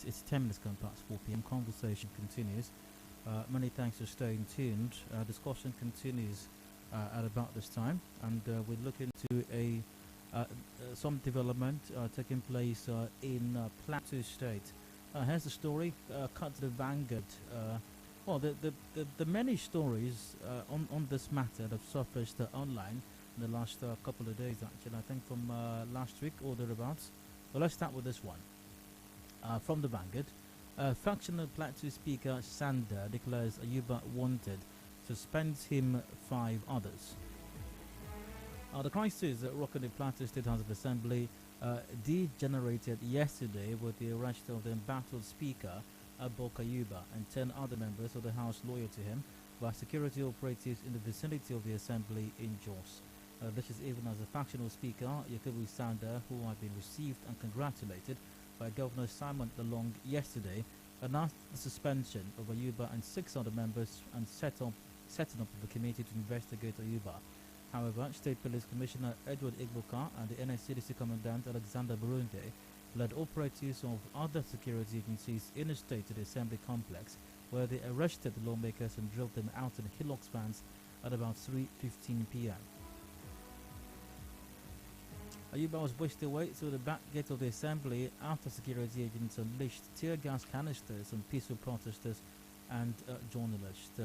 It's 10 minutes gone past 4 p.m. Conversation continues. Many thanks for staying tuned. Discussion continues at about this time, and we're looking to some development taking place in Plateau State. Here's the story. Cut to the Vanguard. The many stories on this matter that have surfaced online in the last couple of days, actually, I think from last week or thereabouts. Well, let's start with this one. From the Vanguard, Factional Plateau Speaker Sanda declares Ayuba wanted, suspends him 5 others. The crisis rocking the Plateau State House of Assembly degenerated yesterday with the arrest of the embattled Speaker Ayuba and 10 other members of the House loyal to him by security operatives in the vicinity of the Assembly in Jos. This is even as the factional Speaker, Yakubu Sanda, who had been received and congratulated by Governor Simon Lalong yesterday, announced the suspension of Ayuba and 6 other members and setting up of a committee to investigate Ayuba. However, State Police Commissioner Edward Igboka and the NSCDC Commandant Alexander Burunde led operatives of other security agencies in the state to the Assembly complex, where they arrested the lawmakers and drove them out in Hillox vans at about 3:15 p.m. Ayuba was whisked away through the back gate of the Assembly after security agents unleashed tear gas canisters on peaceful protesters and journalists.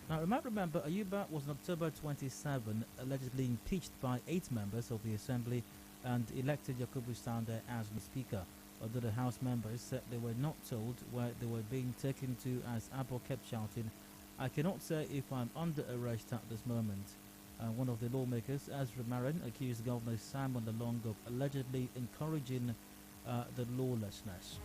Now, you might remember, Ayuba was on October 27 allegedly impeached by 8 members of the Assembly and elected Yakubu Sanda as the Speaker, although the House members said they were not told where they were being taken to, as Abo kept shouting, "I cannot say if I'm under arrest at this moment." One of the lawmakers, Ezra Marin, accused Governor Simon Lalong of allegedly encouraging the lawlessness.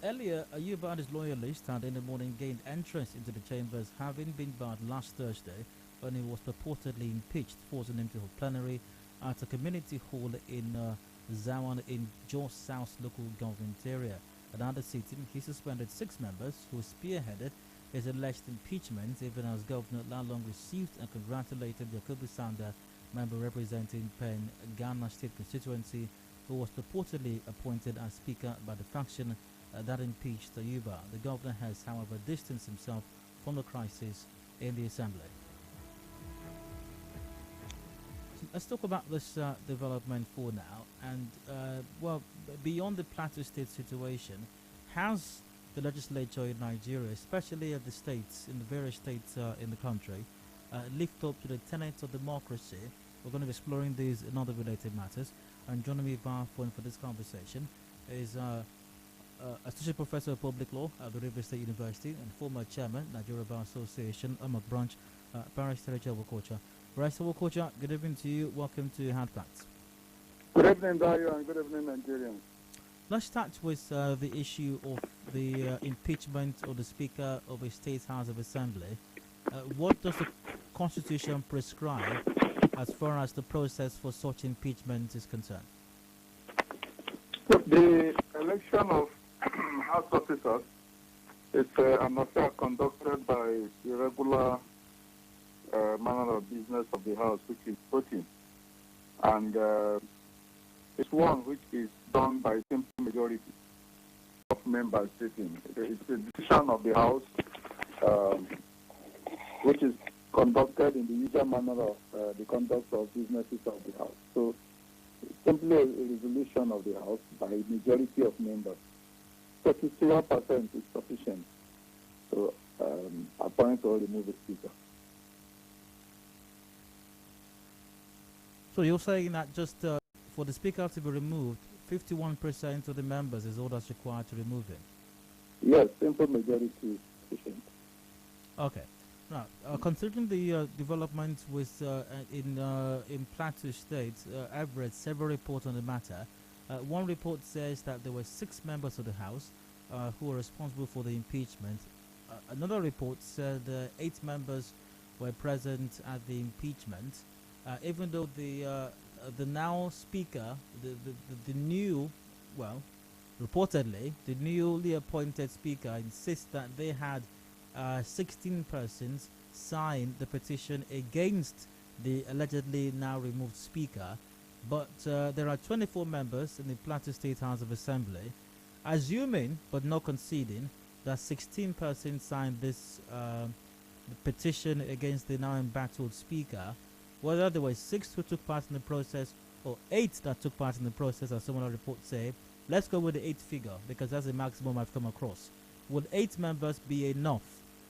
Earlier, Ayuba and his loyalists had in the morning gained entrance into the chambers, having been barred last Thursday when he was purportedly impeached, forcing him to hold plenary at a community hall in Zawan in Jos South local government area. At the sitting, he suspended 6 members who spearheaded his alleged impeachment, even as Governor Lalong received and congratulated Yakubu Sanda, member representing Pen Ghana State constituency, who was purportedly appointed as Speaker by the faction that impeached Ayuba. The governor has, however, distanced himself from the crisis in the Assembly. So let's talk about this development for now. And, beyond the Plateau State situation, has the legislature in Nigeria, especially at the states, in the various states in the country, lived up to the tenets of democracy? We're going to be exploring these and other related matters. And joining me via phone for this conversation is Associate Professor of Public Law at the River State University and former Chairman, Nigeria Bar Association, Ahmad Branch, Barrister Ritchard Wokocha. Barrister Wokocha, good evening to you. Welcome to Hard Facts. Good evening, Dario, and good evening, Nigerians. Let's start with the issue of the impeachment of the Speaker of a State House of Assembly. What does the Constitution prescribe as far as the process for such impeachment is concerned? The election of House officers is an affair conducted by the regular manner of business of the House, which is voting. And it's one which is done by simple majority of members sitting. It's a decision of the House which is conducted in the usual manner of the conduct of businesses of the House. So it's simply a resolution of the House by a majority of members. 31% is sufficient to appoint or remove a Speaker. So you're saying that just for the Speaker to be removed, 51% of the members is all that's required to remove him? Yes, simple majority is sufficient. Okay. Now, considering the developments with in Plateau State, I've read several reports on the matter. One report says that there were 6 members of the House who were responsible for the impeachment. Another report said 8 members were present at the impeachment, even though the now Speaker, the new, well, reportedly, the newly appointed Speaker insists that they had 16 persons sign the petition against the allegedly now removed Speaker, but there are 24 members in the Plateau State House of Assembly, Assuming, but not conceding, that 16 persons signed this petition against the now embattled speaker, whether there were 6 who took part in the process or 8 that took part in the process, as some of the reports say, let's go with the 8 figure because that's the maximum I've come across. Would 8 members be enough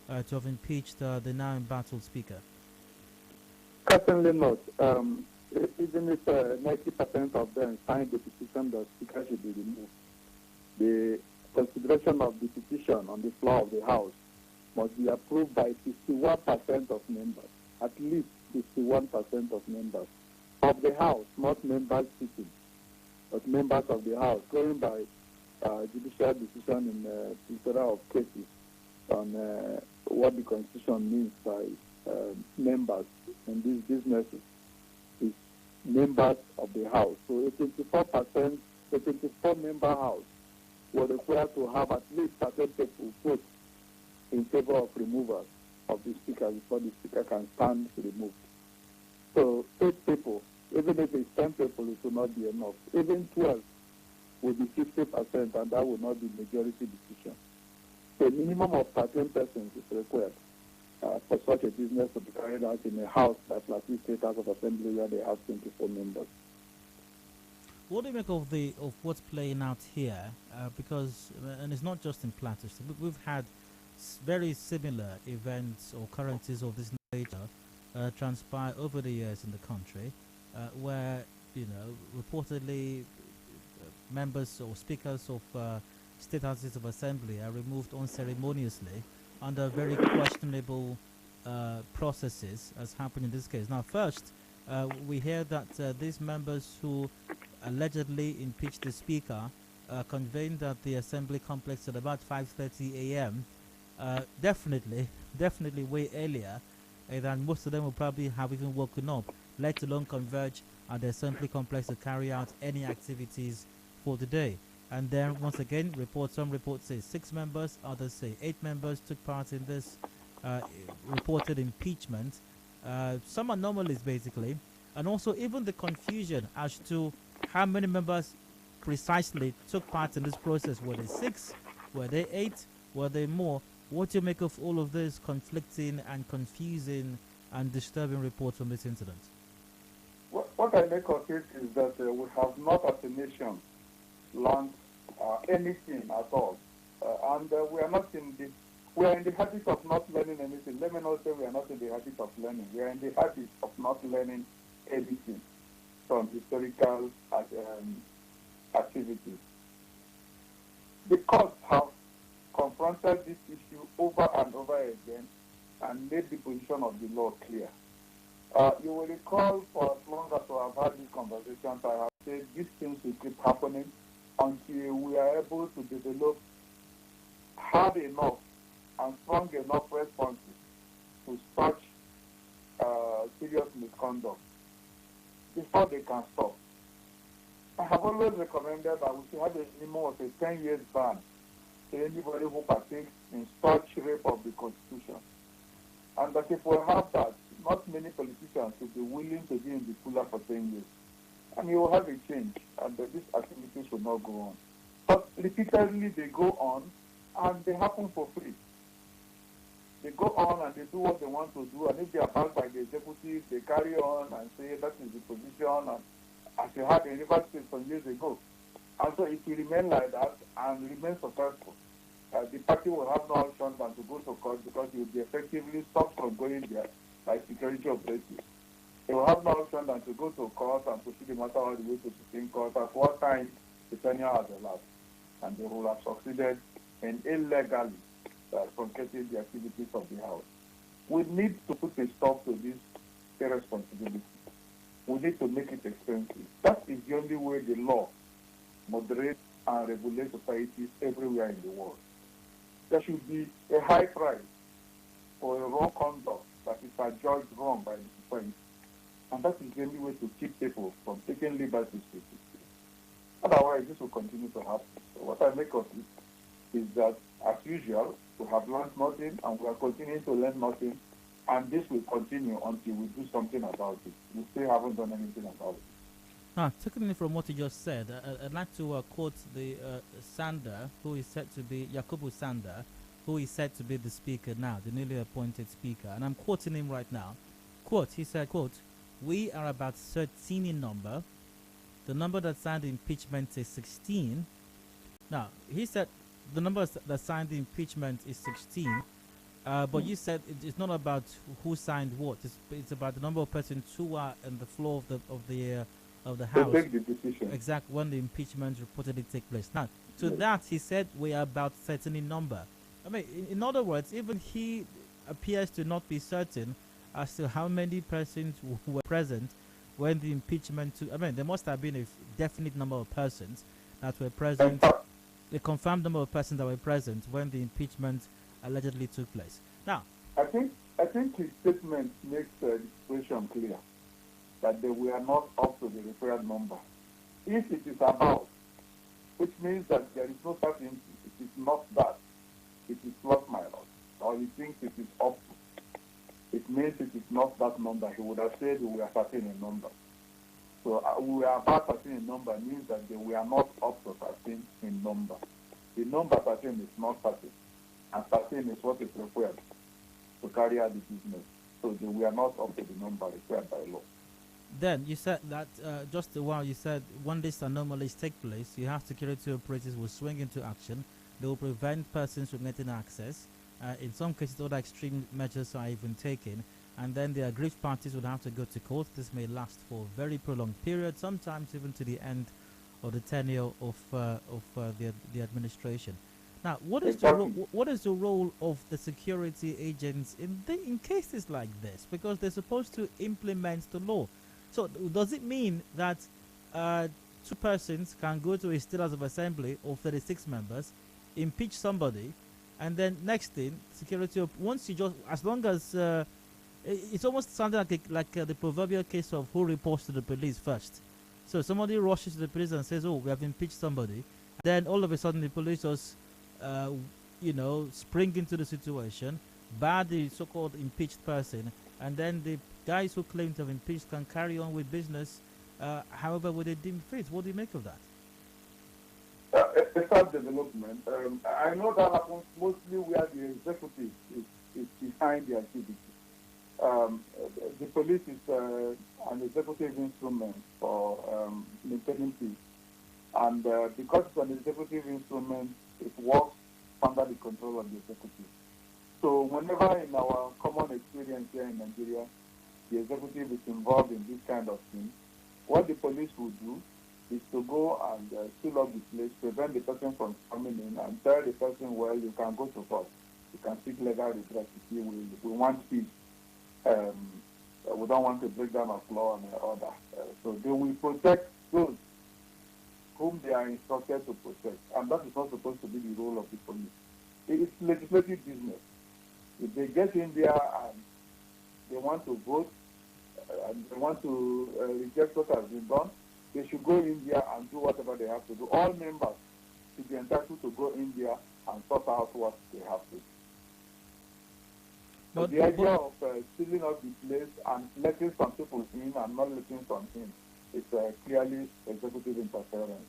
to have impeached the now embattled speaker? Certainly not. Even if 90% of them signed the petition, the speaker should be removed. The consideration of the petition on the floor of the House must be approved by 51% of members, at least 51% of members of the House, not members sitting, but members of the House, going by judicial decision in plethora of cases on what the Constitution means by members in these businesses is members of the House. So a 24%, a 24-member House will require to have at least certain people vote in favor of removal of the speaker before the speaker can stand removed. So 8 people, even if it's 10 people, it will not be enough. Even 12 will be 50%, and that will not be majority decision. So a minimum of 13 persons is required for such a business to be carried out in a House that's like the State House of Assembly where they have 24 members. What do you make of what's playing out here? Because, and it's not just in Plateau, we've had very similar events or occurrences of this nature transpire over the years in the country, where, reportedly members or speakers of state houses of assembly are removed unceremoniously under very questionable processes, as happened in this case. Now, first, we hear that these members who allegedly impeached the speaker convened at the assembly complex at about 5:30 a.m. Definitely way earlier than most of them will probably have even woken up, let alone converge at the assembly complex to carry out any activities for the day. And then once again, some reports say 6 members, others say 8 members took part in this reported impeachment. Some anomalies basically, and also even the confusion as to how many members precisely took part in this process. Were they 6? Were they 8? Were they more? What do you make of all of this conflicting and confusing and disturbing reports from this incident? What I make of it is that we have not as a nation learned anything at all. And we are in the habit of not learning anything. Let me not say we are not in the habit of learning. We are in the habit of not learning anything from historical activities. The courts have confronted this issue over and over again and made the position of the law clear. You will recall for as long as we have had these conversations, I have said these things will keep happening until we are able to develop hard enough and strong enough responses to such serious misconduct before they can stop. I have always recommended that we should have a minimum of a 10 years ban to anybody who partakes in such rape of the Constitution. And that if we have that, not many politicians will be willing to be in the cooler for 10 years. And you will have a change, and these activities will not go on. But repeatedly they go on, and they happen for free. They go on and they do what they want to do, and if they are backed by the executive, they carry on and say that is the position, and as you had in River State some years ago. And so it will remain like that and remain successful. The party will have no option than to go to court because it will be effectively stopped from going there by security operatives. They will have no option than to go to court and pursue the matter all the way to Supreme Court, at what time the tenure has elapsed. And they will have succeeded in illegally truncating the activities of the House. We need to put a stop to this irresponsibility. We need to make it expensive. That is the only way the law moderates and regulates societies everywhere in the world. There should be a high price for a wrong conduct that is adjudged wrong by the society. And that is the only way to keep people from taking liberties with it. Otherwise, this will continue to happen. So what I make of it is that, as usual, we have learned nothing and we are continuing to learn nothing, and this will continue until we do something about it. We still haven't done anything about it. Now, taking it from what you just said, I'd like to quote the Sanda, who is said to be Yakubu Sanda, who is said to be the speaker now, the newly appointed speaker, and I'm quoting him right now. Quote, he said, quote, "We are about 13 in number. The number that signed the impeachment is 16." Now, he said the number that signed the impeachment is 16, but you said it's not about who signed what. It's about the number of persons who are on the floor of the They House. take the decision. Exact when the impeachment reportedly take place. Now, to Yes. that he said we are about certain in number. I mean, in other words, even he appears to not be certain as to how many persons were present when the impeachment took. I mean, there must have been a definite number of persons that were In present, fact, a confirmed number of persons that were present when the impeachment allegedly took place. Now, I think his statement makes the situation clear that they were not up to the required number. If it is about, which means that there is no certainty, it is not that, it is plus minus, or he thinks it is up to, it means it is not that number. He would have said we are certain in number. So we are about certain in number means that they were not up to certain in number. The number certain is not certain, and certain is what is required to carry out the business. So they were not up to the number required by law. then you said that just a while you said when these anomalies take place, you have security operatives will swing into action. They will prevent persons from getting access. In some cases, other extreme measures are even taken, and then the aggrieved parties would have to go to court. This may last for a very prolonged period, sometimes even to the end of the tenure of the administration. Now, Exactly. what is the role of the security agents in cases like this? Because they're supposed to implement the law. So, does it mean that uh, two persons can go to a state house of assembly of 36 members, impeach somebody, and then next thing, once you just, as long as it's almost something like the proverbial case of who reports to the police first. So somebody rushes to the police and says, "Oh, we have impeached somebody." Then all of a sudden, the police just, uh, spring into the situation, bar the so-called impeached person, and then the guys who claim to have impeached can carry on with business, however, would they deem fit. What do you make of that? A start development. I know that happens mostly where the executive is behind the activity. The police is an executive instrument for maintaining peace. And because it's an executive instrument, it works under the control of the executive. So whenever in our common experience here in Nigeria, the executive is involved in this kind of thing, what the police will do is to go and seal up the place, prevent the person from coming in, and tell the person, well, you can go to court. You can seek legal redress. We want peace. We don't want to break down of law and order. So they will protect those whom they are instructed to protect. And that is not supposed to be the role of the police. It is legislative business. If they get in there and they want to vote, and they want to reject what has been done, they should go in there and do whatever they have to do. All members should be entitled to go in there and sort out what they have to do. So the idea of sealing up the place and letting some people in and not letting some in is clearly executive interference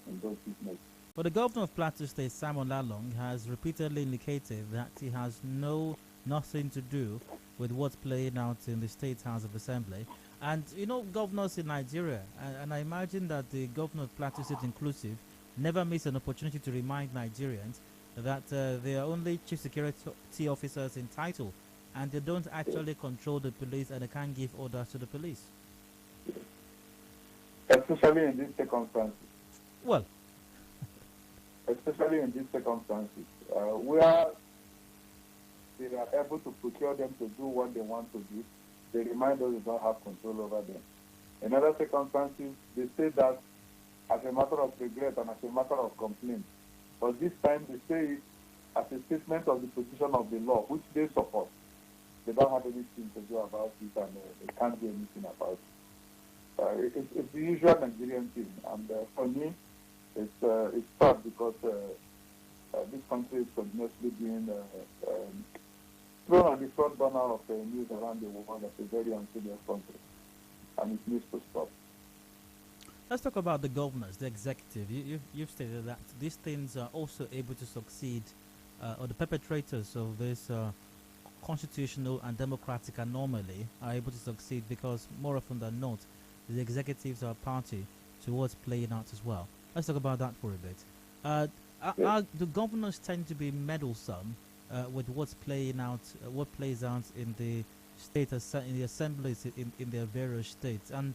in those businesses. But the governor of Plateau State, Simon Lalong, has repeatedly indicated that he has nothing to do with what's playing out in the State House of Assembly. And governors in Nigeria, and I imagine that the governor of Plateau State inclusive, never miss an opportunity to remind Nigerians that they are only chief security officers in title, and they don't actually control the police, and they can't give orders to the police. Especially in these circumstances. Well, especially in these circumstances, where they are able to procure them to do what they want to do, they remind us they don't have control over them. In other circumstances, they say that as a matter of regret and as a matter of complaint. But this time they say it as a statement of the position of the law, which they support. They don't have anything to do about it, and they can't do anything about it. It's the usual Nigerian thing, and for me, it's sad because this country is continuously being thrown on the front burner of news around the world as a very unserious country, and it needs to stop. Let's talk about the governors, the executive. You've stated that these things are also able to succeed, or the perpetrators of this constitutional and democratic anomaly are able to succeed because more often than not, the executives are party to what's playing out as well. Let's talk about that for a bit. Uh, Yes. the governors tend to be meddlesome with what's playing out, what plays out in the in the assemblies in their various states, and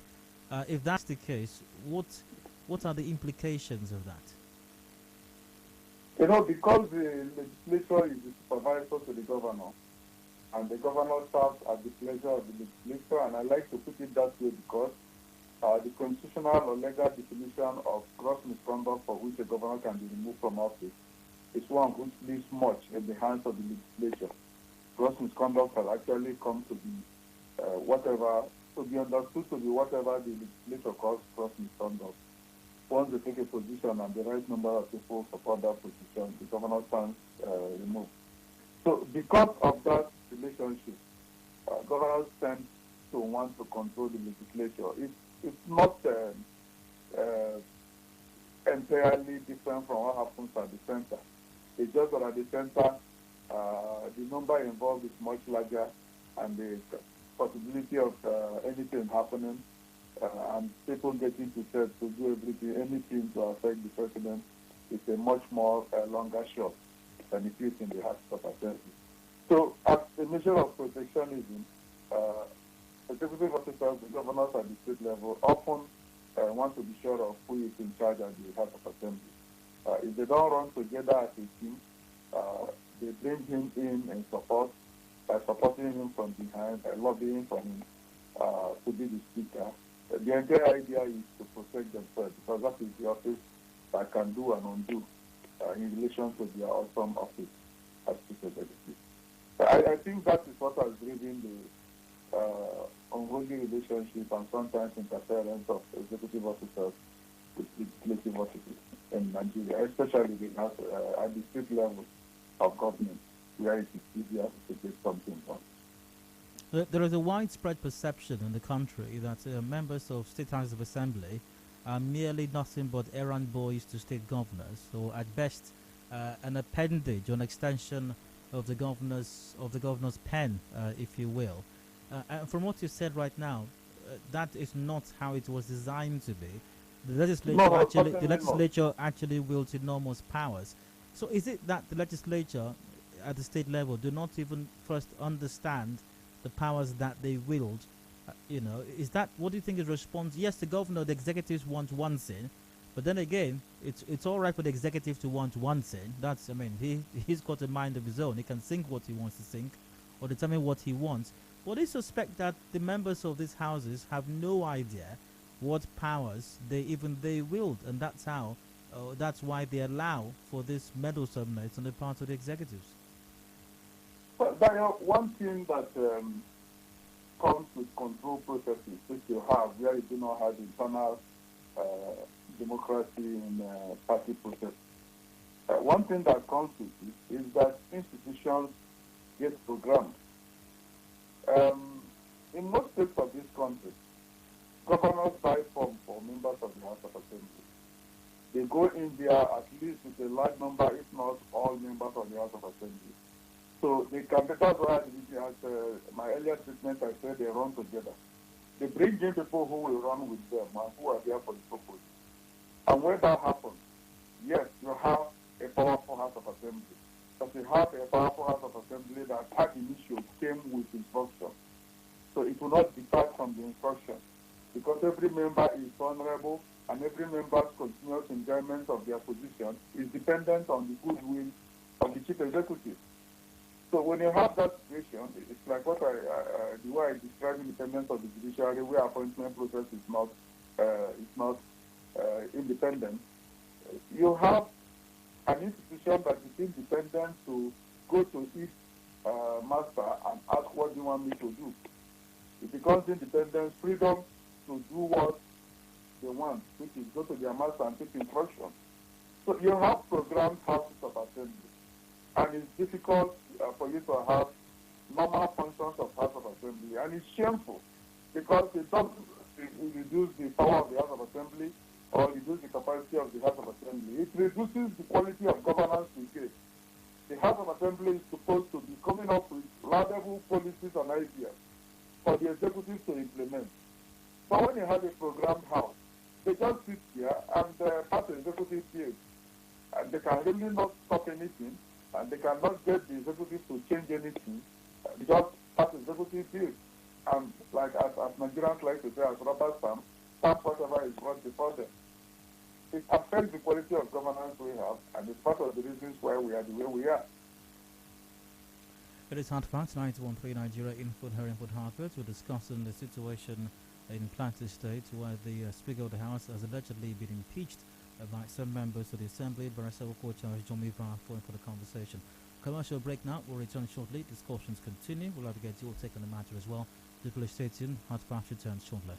if that's the case, what are the implications of that? Because the legislature is the supervisor to the governor, and the governor serves at the pleasure of the legislature, and I like to put it that way because the constitutional or legal definition of gross misconduct for which a governor can be removed from office is one which leaves much in the hands of the legislature. Gross misconduct has actually come to be to be understood to be whatever the legislature calls gross misconduct. Once they take a position and the right number of people support that position, the governor stands removed. So because of that relationship, governors tend to want to control the legislature. It's not entirely different from what happens at the center. It's just that at the center, the number involved is much larger, and the possibility of anything happening and people getting prepared to do anything to affect the president is a much more longer shot than it is in the House of Assembly. So, as a measure of protectionism, executive officers, the governors at the state level, often want to be sure of who is in charge at the House of Assembly. If they don't run together as a team, they bring him in support, by supporting him from behind, by lobbying for him to be the speaker. The entire idea is to protect themselves, because that is the office that can do and undo in relation to their awesome office as chief executive. I think that is what has driven the unholy relationship and sometimes interference of executive officers with legislative officers in Nigeria, especially at the state level of government, where it is easier to get something done. There is a widespread perception in the country that members of state houses of assembly are merely nothing but errand boys to state governors, or at best an appendage or an extension of the governor's pen, if you will. And from what you said right now, that is not how it was designed to be. The legislature actually wields enormous powers. So is it that the legislature at the state level do not even first understand the powers that they wield? Is that, what do you think is response? Yes, the governor, the executives want one thing, but then again, it's all right for the executive to want one thing. He's got a mind of his own. He can think what he wants to think, or determine what he wants. But I suspect that the members of these houses have no idea what powers they wield, and that's why they allow for this meddlesomeness on the part of the executives. Well, one thing that comes with control processes, which you have, where you do not have internal democracy in party process. One thing that comes with it is that institutions get programmed. In most states of this country, governors buy forms for members of the House of Assembly. They go in there at least with a large number, if not all members of the House of Assembly. So they can, that's why as my earlier statement, I said they run together. They bring in people who will run with them and who are there for the purpose. And when that happens, yes, you have a powerful House of Assembly. But you have a powerful House of Assembly that at initial came with instructions. So it will not depart from the instruction, because every member is vulnerable and every member's continuous enjoyment of their position is dependent on the goodwill of the chief executive. So when you have that situation, it's like the way I describe independence of the judiciary, where appointment process is not independent. You have an institution that is independent to go to its master and ask, what do you want me to do? It becomes independence, freedom to do what they want, which is go to their master and take instruction. So you have programmed houses of assembly, and it's difficult for you to have normal functions of House of Assembly, and it's shameful because it doesn't reduce the power of the House of Assembly, Assembly is supposed to be coming up with laudable policies and ideas for the executive to implement. But when you have a programmed house, they just sit here and pass the executive bills. And they can really not stop anything, and they cannot get the executive to change anything. They just pass executive bills. And like as Nigerians like to say, as rubber stamp whatever is brought before them. It affects the quality of governance we have, and it's part of the reasons why we are the way we are. It is hard facts 913 Nigeria Input Her Input Harvard. We're discussing the situation in Plateau State where the Speaker of the House has allegedly been impeached by some members of the Assembly. Barrister Wokocha has joined me for the conversation. Commercial break now. We'll return shortly. Discussions continue. We'll have to get your take on the matter as well. Please stay tuned. Hard facts returns shortly.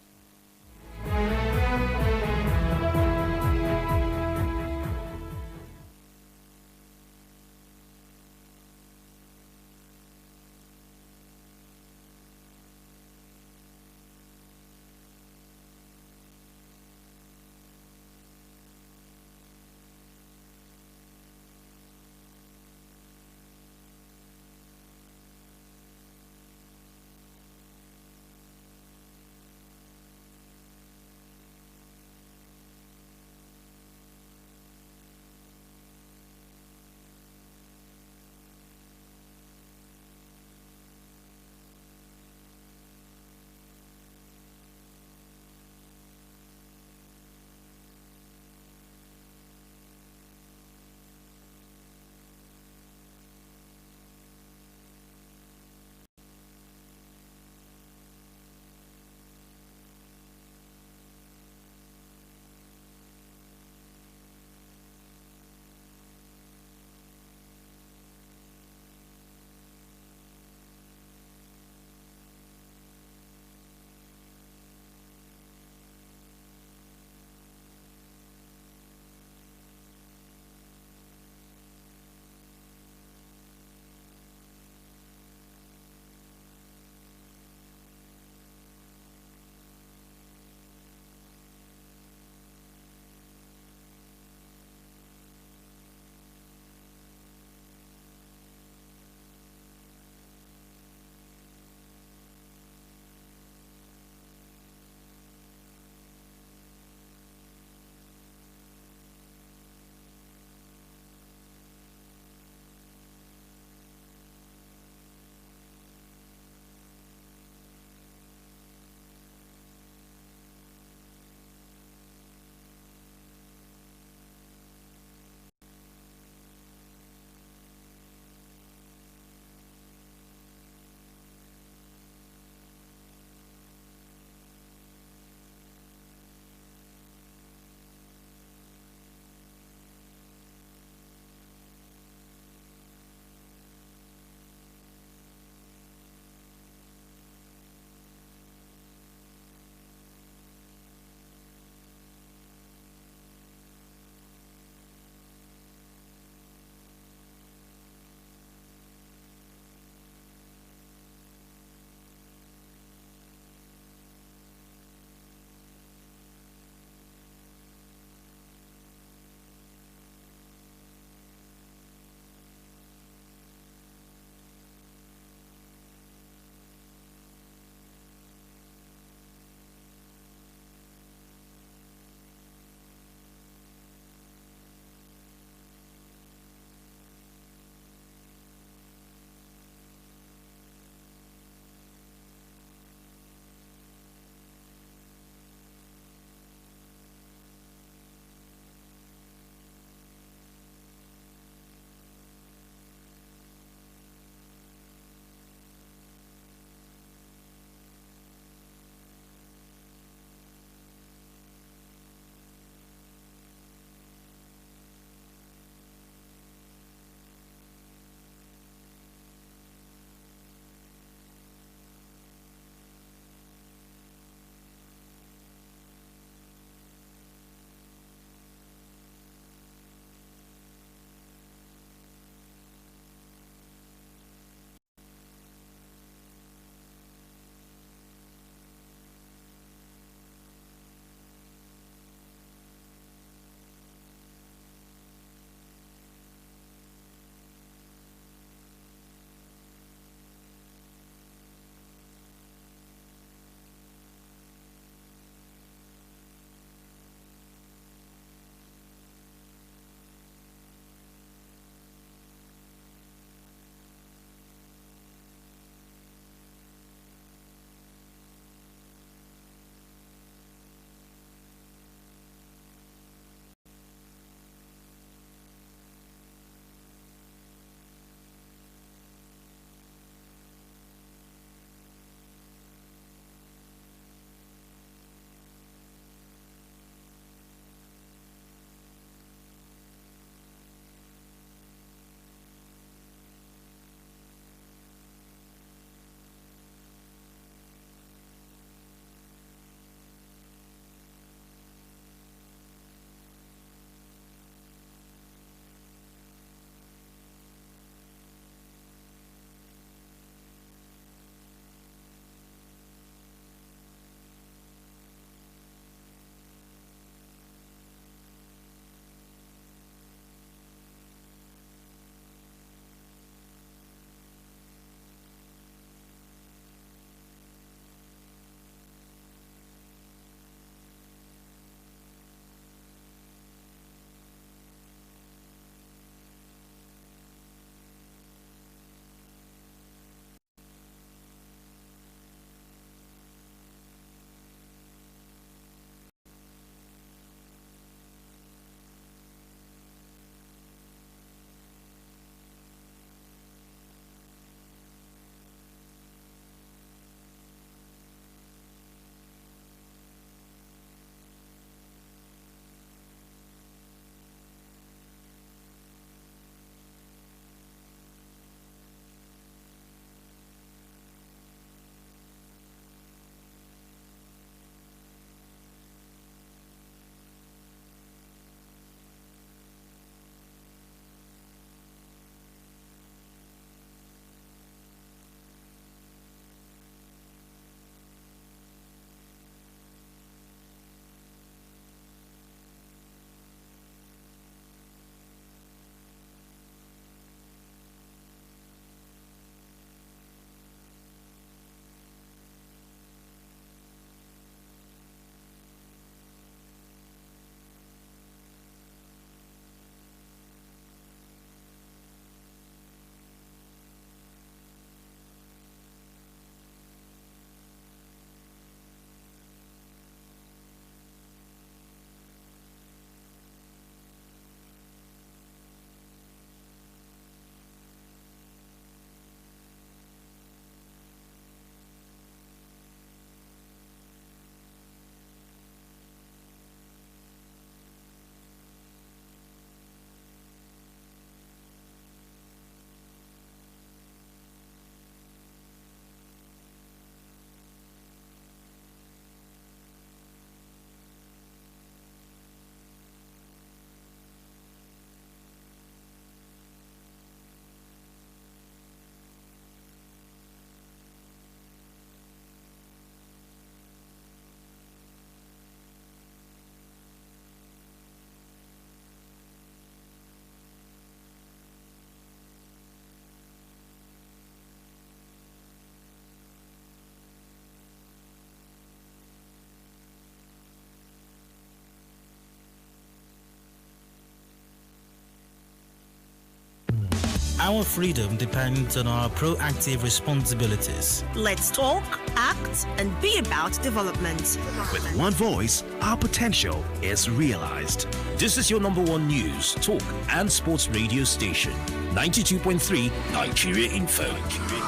Our freedom depends on our proactive responsibilities. Let's talk, act, and be about development. With one voice, our potential is realized. This is your number one news, talk, and sports radio station. 92.3 Nigeria Info.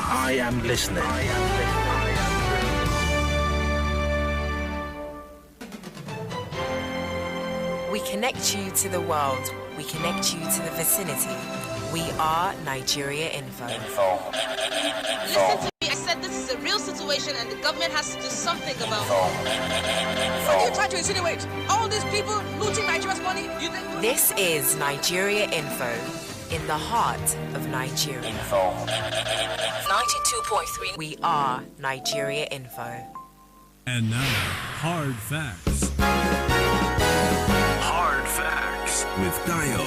I am listening. We connect you to the world. We connect you to the vicinity. We are Nigeria Info. Listen to me. I said this is a real situation and the government has to do something about it. What are you trying to insinuate? All these people looting Nigeria's money? You think This is Nigeria Info, in the heart of Nigeria. 92.3. We are Nigeria Info. And now, Hard Facts. Hard Facts with Dio.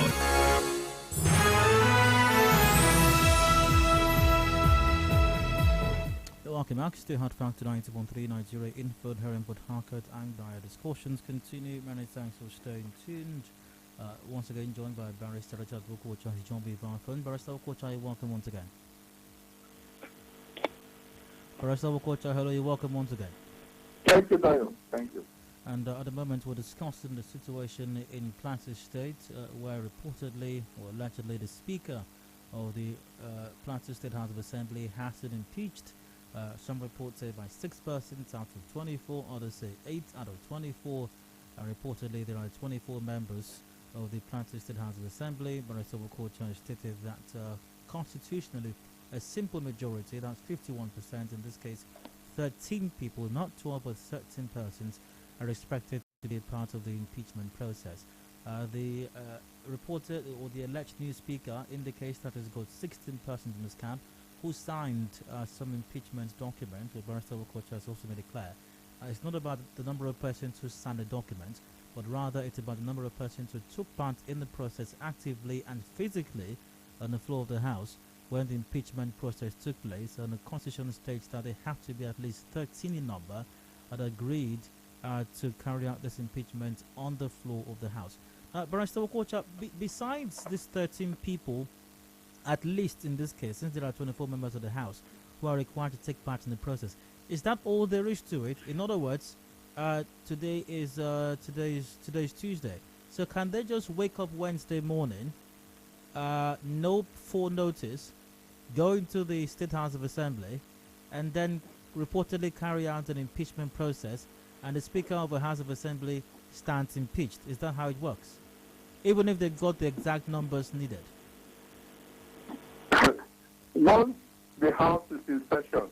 Welcome back to Hard Fact 90.3 Nigeria Info here in Port Harcourt and our discussions continue. Many thanks for staying tuned. Once again joined by Barrister Ritchard Wokocha. He's joined me via phone. Barrister Wokocha, you're welcome once again. Barrister Wokocha, hello, you're welcome once again. Thank you, Dio. Thank you. And at the moment we're discussing the situation in Plateau State where reportedly or allegedly the Speaker of the Plateau State House of Assembly has been impeached. Some reports say by 6 persons out of 24, others say 8 out of 24. Reportedly, there are 24 members of the Plateau State House of Assembly. Barrister Wokocha stated that constitutionally, a simple majority, that's 51% in this case, 13 people, not 12 but 13 persons, are expected to be part of the impeachment process. The reported or the alleged new speaker indicates that it's got 16 persons in this camp who signed some impeachment document, which Barrister Wokocha has also made it clear. It's not about the number of persons who signed the document, but rather it's about the number of persons who took part in the process actively and physically on the floor of the House when the impeachment process took place. And the Constitution states that they have to be at least 13 in number that agreed to carry out this impeachment on the floor of the House. Barrister Wokocha, besides these 13 people, at least in this case, since there are 24 members of the House who are required to take part in the process, is that all there is to it? In other words, today is Tuesday. So can they just wake up Wednesday morning, no full notice, go into the State House of Assembly, and then reportedly carry out an impeachment process, and the Speaker of the House of Assembly stands impeached? Is that how it works? Even if they got the exact numbers needed? Once the House is in session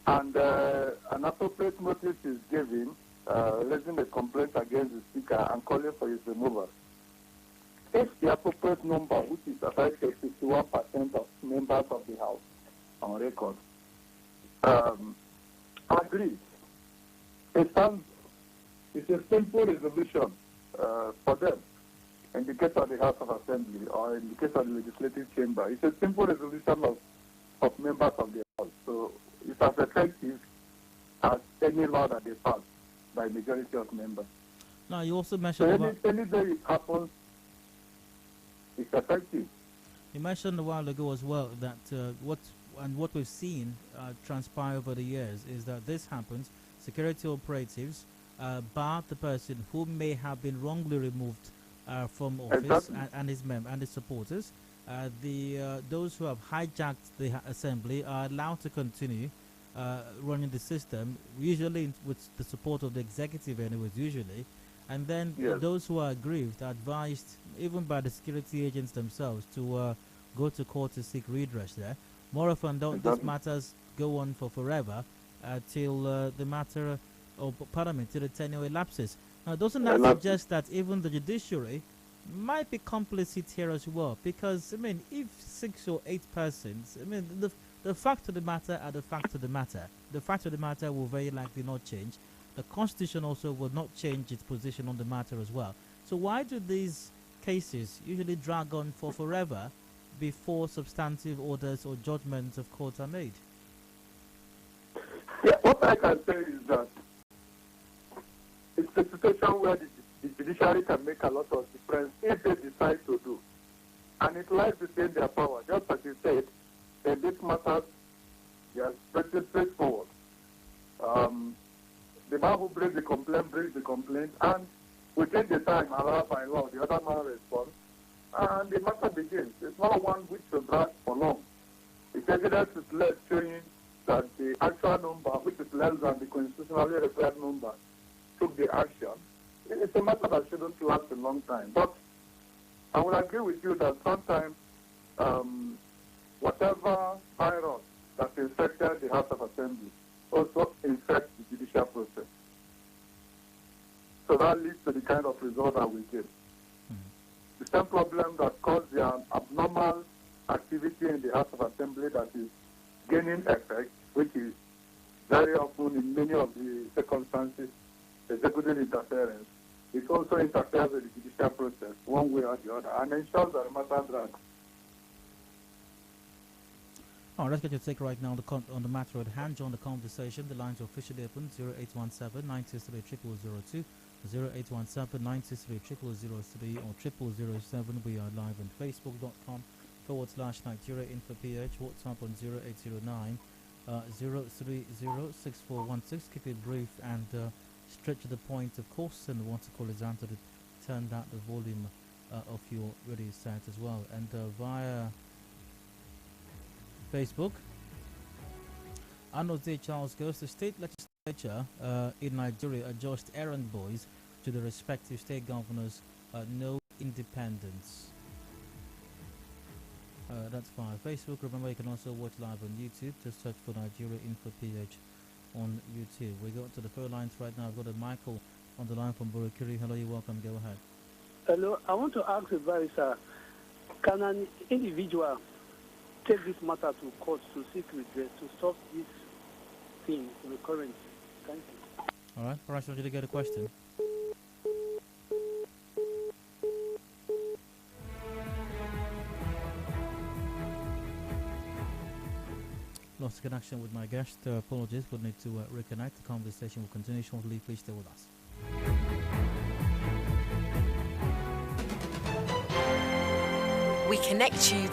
and an appropriate notice is given, raising a complaint against the Speaker and calling for his removal, if the appropriate number, which is about 51% of members of the House on record, agrees, it's a simple resolution for them. In the case of the House of Assembly or in the case of the Legislative Chamber, it's a simple resolution of members of the House. So it's as effective as any law that they pass by majority of members. Now, you also mentioned so any day it happens, it's effective. You mentioned a while ago as well that what we've seen transpire over the years is that this happens. Security operatives bar the person who may have been wrongly removed from office and his supporters. Those who have hijacked the assembly are allowed to continue running the system, usually with the support of the executive anyways, usually. And then those who are aggrieved are advised, even by the security agents themselves, to go to court to seek redress there. More often don't these matters go on for forever till the matter of Parliament, till the tenure elapses. Now, doesn't that suggest that even the judiciary might be complicit here as well? Because, I mean, if 6 or 8 persons, I mean, the fact of the matter are the fact of the matter. The fact of the matter will very likely not change. The Constitution also will not change its position on the matter as well. So why do these cases usually drag on for forever before substantive orders or judgments of courts are made? Yeah, what I can say is that it's a situation where the judiciary can make a lot of difference if they decide to do. And it lies within their power. Just as you said, in this matter, they are pretty straightforward. The man who brings the complaint, and within the time allowed by law, the other man responds, and the matter begins. It's not one which will drag for long. If evidence is left showing that the actual number, which is less than the constitutionally required number, took the action, it's a matter that shouldn't last a long time. But I will agree with you that sometimes whatever virus that infected the House of Assembly also infects the judicial process. So that leads to the kind of result that we get. The same problem that caused the abnormal activity in the House of Assembly that is gaining effect, which is very often in many of the circumstances, executive interference. It also interferes with the judicial process, one way or the other, and ensures that the matter drags. All right, let's get your take right now on the matter at hand. Join the conversation. The lines are officially open: 0817-963-0002, 0817-963-0003, or 0007. We are live on Facebook.com/Nigeria Info PH. WhatsApp on 0809 0306416. Keep it brief and straight to the point, of course. And want to call us out to turn down the volume of your radio set as well. And via Facebook, Arnold Charles goes, the state legislature in Nigeria adjust errand boys to the respective state governors, no independence. That's via Facebook. Remember, you can also watch live on YouTube. Just search for Nigeria Info PH on YouTube. We go to the phone lines right now. I've got a Michael on the line from Burukiri. Hello, you're welcome. Go ahead. Hello, I want to ask advice, can an individual take this matter to court to seek redress to stop this thing recurrent? Thank you. All right, Bryce, want you to get a question. Lost connection with my guest. Apologies, we'll need to reconnect. The conversation will continue shortly. Please stay with us. We connect you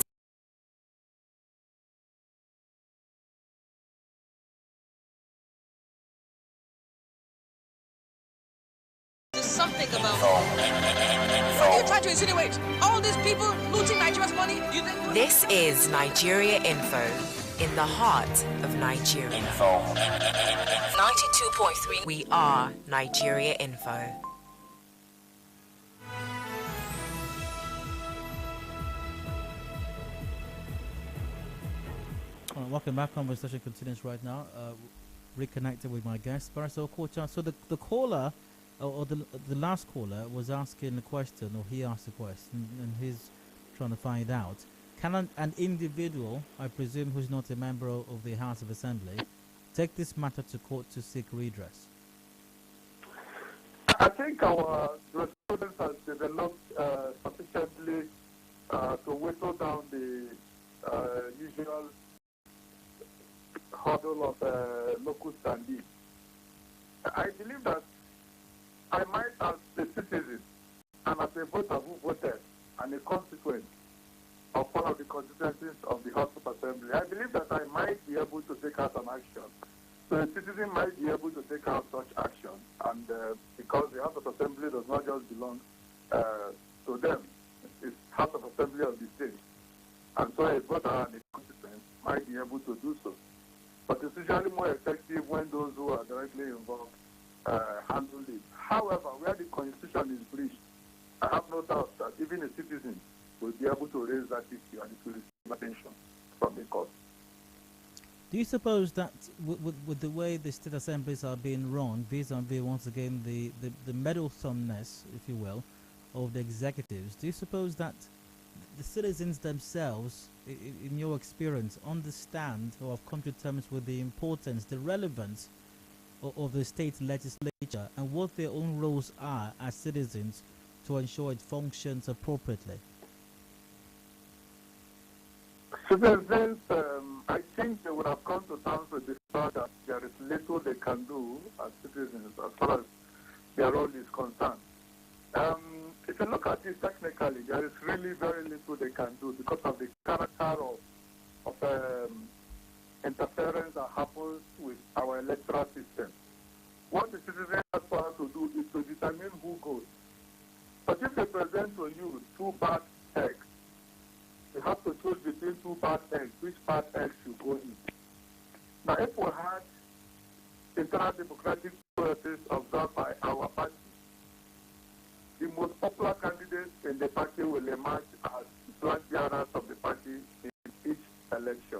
something about what are you trying to insinuate? All these people looting Nigeria's money? You think This is Nigeria Info, in the heart of Nigeria. 92.3. We are Nigeria Info. Welcome back. Conversation continues right now. Reconnected with my guest, Barrister Wokocha. So the caller, or the last caller, was asking a question, or he asked a question, and he's trying to find out: can an individual, I presume, who's not a member of the House of Assembly, take this matter to court to seek redress? I think our jurisprudence has developed sufficiently to whittle down the usual hurdle of locus standi. I believe that I might, as a citizen and as a voter who voted and a constituent of one of the constituencies of the House of Assembly, I believe that I might be able to take out an action. So a citizen might be able to take out such action, and because the House of Assembly does not just belong to them, it's House of Assembly of the state. And so a voter and a constituent might be able to do so. But it's usually more effective when those who are directly involved handle it. However, where the Constitution is breached, I have no doubt that even a citizen will be able to raise that issue and it will receive attention from the court. Do you suppose that with the way the state assemblies are being run, vis-a-vis once again the meddlesomeness, if you will, of the executives, do you suppose that the citizens themselves, in your experience, understand or have come to terms with the importance, the relevance of the state legislature and what their own roles are as citizens to ensure it functions appropriately? Citizens, I think they would have come to terms with the fact that there is little they can do as citizens as far as their role is concerned. If if you look at it technically, there is really very little they can do because of the character of interference that happens with our electoral system. What the citizen has to do is to determine who goes. But if they present to you two bad eggs, you have to choose between two bad eggs, which bad eggs should go in. Now, if we had internal democratic process observed by our party, the most popular candidates in the party will emerge as flag bearers of the party in each election.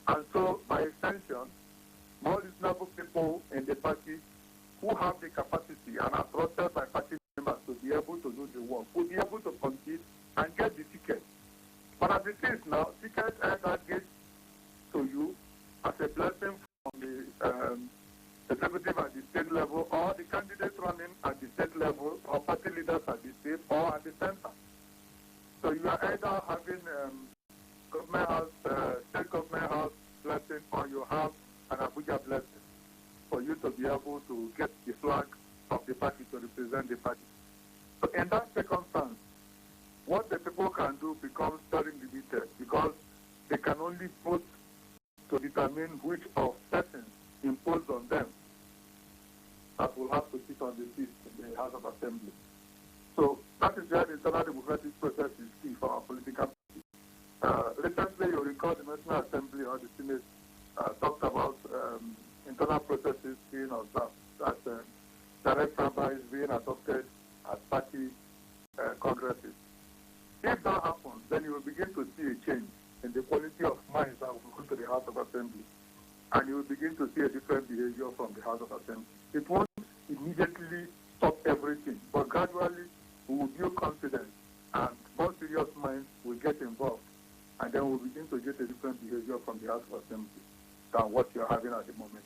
And so, by extension, more reasonable people in the party who have the capacity and are trusted by party members to be able to do the work will be able to compete and get the ticket. But as it is now, tickets either get to you as a blessing from the executive at the state level, or the candidate running at the state level, or party leaders at the state, or at the center. So you are either having government house, state government house blessing, or you have an Abuja blessing for you to be able to get the flag of the party to represent the party. So in that circumstance, what the people can do becomes very limited because they can only vote to determine which of persons imposed on them that will have to sit on the seat in the House of Assembly. So that is where the internal democratic process is key for our political party. Recently, you recall the National Assembly or the Senate talked about internal processes being observed, that direct rabbis being adopted as party congresses. If that happens, then you will begin to see a change in the quality of minds that will go to the House of Assembly. And you will begin to see a different behavior from the House of Assembly. It won't immediately stop everything, but gradually we will build confidence and more serious minds will get involved. And then we'll begin to get a different behavior from the House of Assembly than what you're having at the moment.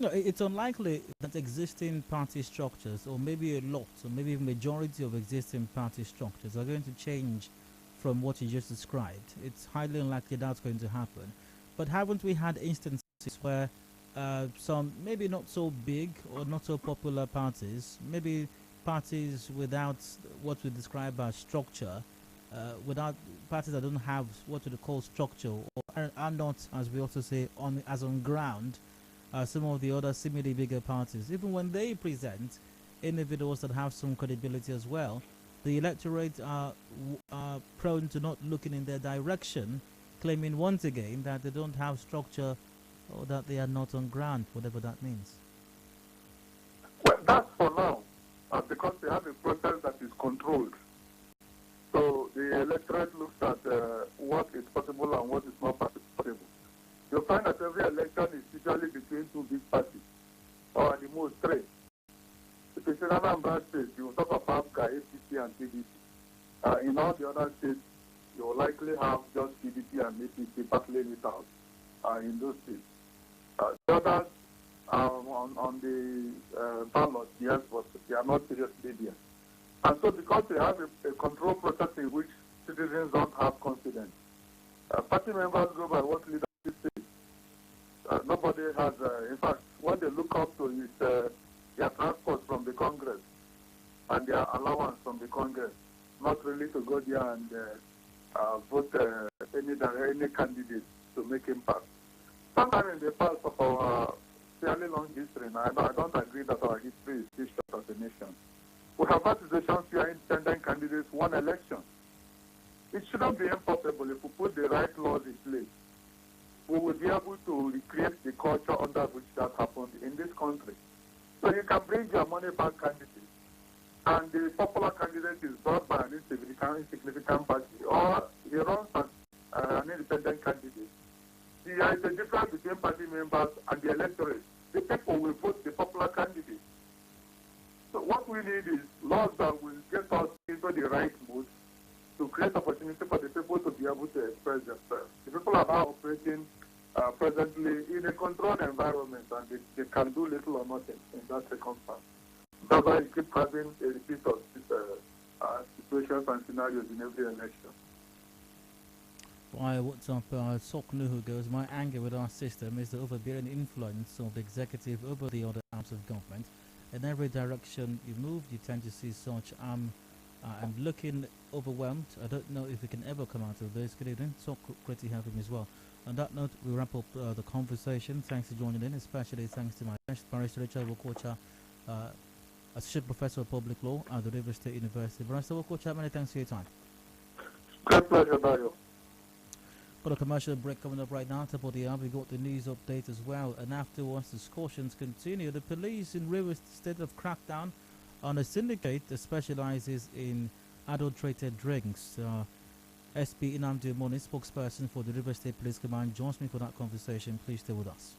No, it's unlikely that existing party structures, or maybe a lot, or maybe a majority of existing party structures are going to change from what you just described. It's highly unlikely that's going to happen. But haven't we had instances where some maybe not so big or not so popular parties, maybe parties without what we describe as structure, without parties that don't have what we call structure, or are not, as we also say, on ground, some of the other similarly bigger parties, even when they present individuals that have some credibility as well, the electorate are prone to not looking in their direction, claiming once again that they don't have structure or that they are not on ground, whatever that means. Well, that's for now, because they have a process that is controlled. So the electorate looks at what is possible and what is not possible. You'll find that every election is usually between two big parties, or at the most three. If it's in Anambra State, you will talk about APC and PDP. In all the other states, you will likely have just PDP and APC battling it out in those states. The others on the ballot, yes, but they are not seriously there. And so because they have a control process in which citizens don't have confidence, party members go by what leadership says. Nobody has, in fact, what they look up to is their transport from the Congress and their allowance from the Congress, not really to go there and vote any candidate to make impact. Sometime in the past of our fairly long history, and I don't agree that our history is too short as a nation, we have had situations where independent candidates won elections. It shouldn't be impossible if we put the right laws in place. We will be able to recreate the culture under which that happened in this country. So you can bring your money back candidate, and the popular candidate is brought by an insignificant party, or he runs as an independent candidate. There is a difference between party members and the electorate. The people will vote the popular candidate. So what we need is laws that will get us into the right mood to create opportunity for the people to be able to express themselves. The people are now operating presently in a controlled environment, and they can do little or nothing in that circumstance. That's why you keep having a repeat of situations and scenarios in every election. Why, what's up? Soknu, who goes, my anger with our system is the overbearing influence of the executive over the other arms of government. in every direction you move, you tend to see such. I'm looking overwhelmed. I don't know if we can ever come out of this. Good evening. So great to have him as well. On that note, we wrap up the conversation. Thanks for joining in, especially thanks to my guest, Barrister Ritchard Wokocha, Associate Professor of Public Law at the River State University. Barrister Wokocha, many thanks for your time. Great pleasure, Dayo. Got a commercial break coming up right now. Top of the hour, we got the news update as well. And afterwards, discussions continue. The police in River State have cracked down on a syndicate that specializes in adulterated drinks. SP Inamdi Moni, spokesperson for the River State Police Command, joins me for that conversation. Please stay with us.